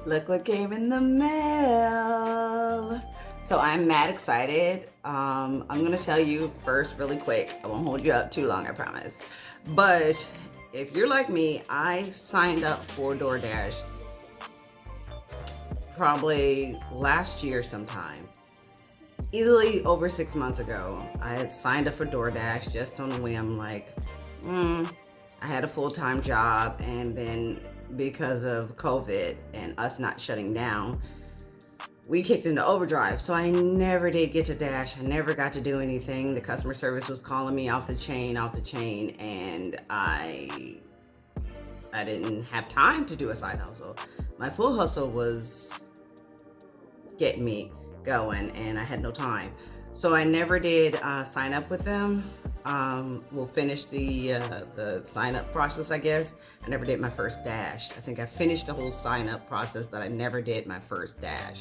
Look what came in the mail. So I'm mad excited. I'm gonna tell you first really quick. I won't hold you up too long, I promise. But if you're like me, I signed up for DoorDash probably last year sometime. Easily over 6 months ago. I had signed up for DoorDash just on a whim, like, I had a full-time job, and then because of COVID and us not shutting down, we kicked into overdrive. So I never did get to Dash. I never got to do anything. The customer service was calling me off the chain, and I didn't have time to do a side hustle. My full hustle was getting me going, and I had no time. So I never did sign up with them. We'll finish the sign up process, I guess. I never did my first dash. I think I finished the whole sign up process, but I never did my first dash.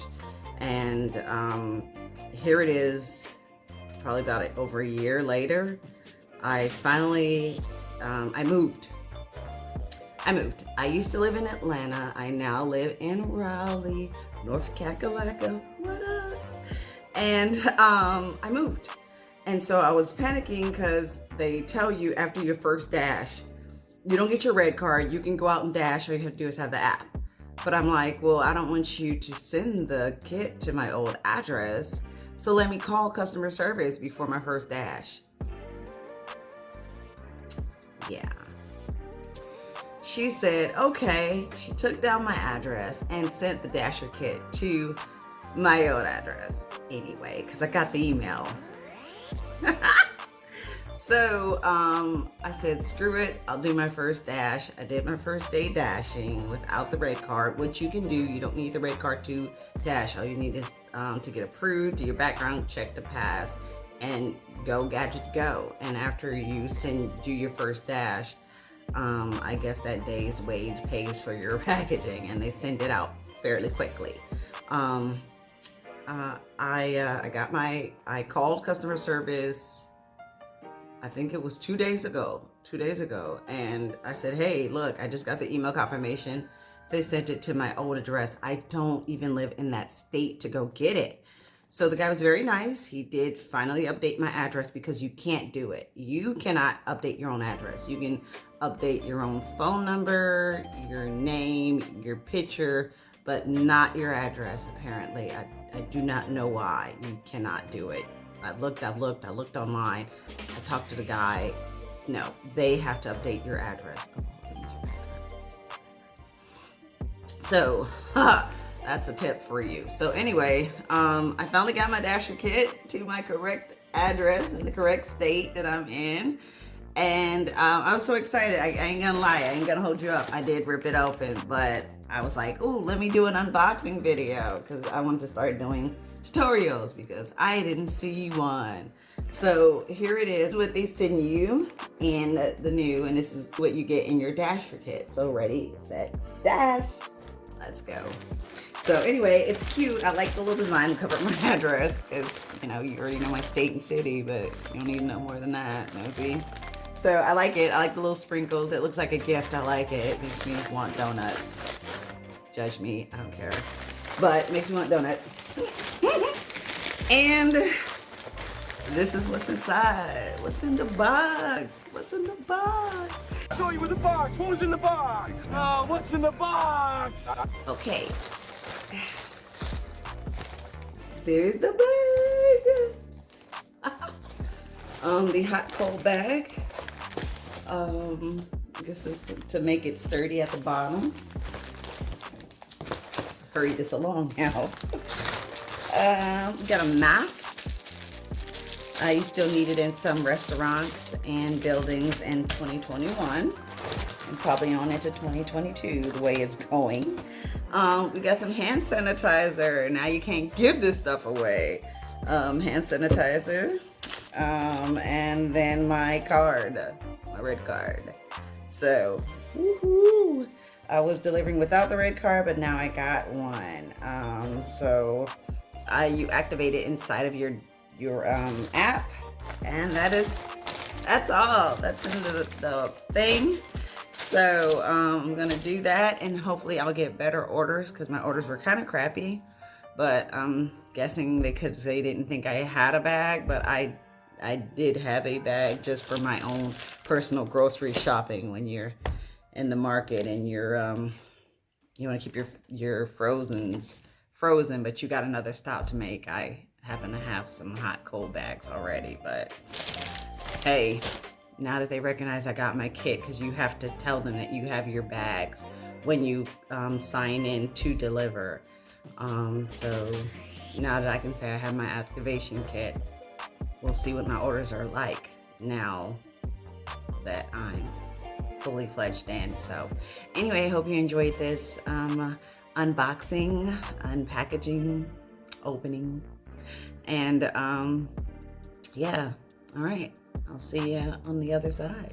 And here it is, probably about over a year later. I finally, I moved. I used to live in Atlanta. I now live in Raleigh, North Kakalaka. What up? And I moved. And so I was panicking because they tell you after your first dash, you don't get your red card, you can go out and dash, all you have to do is have the app. But I'm like, well, I don't want you to send the kit to my old address, so let me call customer service before my first dash. Yeah. She said, okay. She took down my address and sent the dasher kit to my old address anyway, because I got the email. So I said, screw it, I'll do my first dash. I did my first day dashing without the red card, which you can do. You don't need the red card to dash. All you need is to get approved, do your background check to pass, and go gadget go. And after you do your first dash, I guess that day's wage pays for your packaging, and they send it out fairly quickly. I called customer service, I think it was 2 days ago, and I said, hey, look, I just got the email confirmation. They sent it to my old address. I don't even live in that state to go get it. So the guy was very nice. He did finally update my address, because you can't do it. You cannot update your own address. You can update your own phone number, your name, your picture, but not your address, apparently. I do not know why you cannot do it. I looked online. I talked to the guy. No, they have to update your address. So, that's a tip for you. So anyway, I finally got my dasher kit to my correct address in the correct state that I'm in. And I was so excited. I ain't gonna lie, I ain't gonna hold you up. I did rip it open, but I was like, ooh, let me do an unboxing video, because I wanted to start doing tutorials because I didn't see one. So here it is, what they send you in the new, and this is what you get in your dasher kit. So ready, set, dash. Let's go. So anyway, it's cute. I like the little design to cover my address, because you already know my state and city, but you don't need no more than that. See? So I like it. I like the little sprinkles. It looks like a gift. I like it. It makes me want donuts. Judge me, I don't care. But it makes me want donuts. And this is what's inside. What's in the box? What's in the box? I saw you with the box. What was in the box? Oh, what's in the box? Okay. There's the bag. The hot cold bag. This is to make it sturdy at the bottom. Let's hurry this along now. We got a mask. You still need it in some restaurants and buildings in 2021. And probably on into 2022, the way it's going. We got some hand sanitizer. Now you can't give this stuff away. Hand sanitizer. And then my card, my red card. So, woohoo! I was delivering without the red card, but now I got one. You activate it inside of your app, and that's all. That's in the thing. So I'm gonna do that, and hopefully I'll get better orders because my orders were kind of crappy. But I'm guessing they didn't think I had a bag, but I did have a bag just for my own personal grocery shopping when you're in the market and you want to keep your frozens frozen, but you got another stop to make. I happen to have some hot cold bags already, but hey, now that they recognize I got my kit, because you have to tell them that you have your bags when you sign in to deliver. So now that I can say I have my activation kit, we'll see what my orders are like now that I'm fully fledged in. So anyway, I hope you enjoyed this unboxing, unpackaging, opening, and yeah, all right, I'll see you on the other side.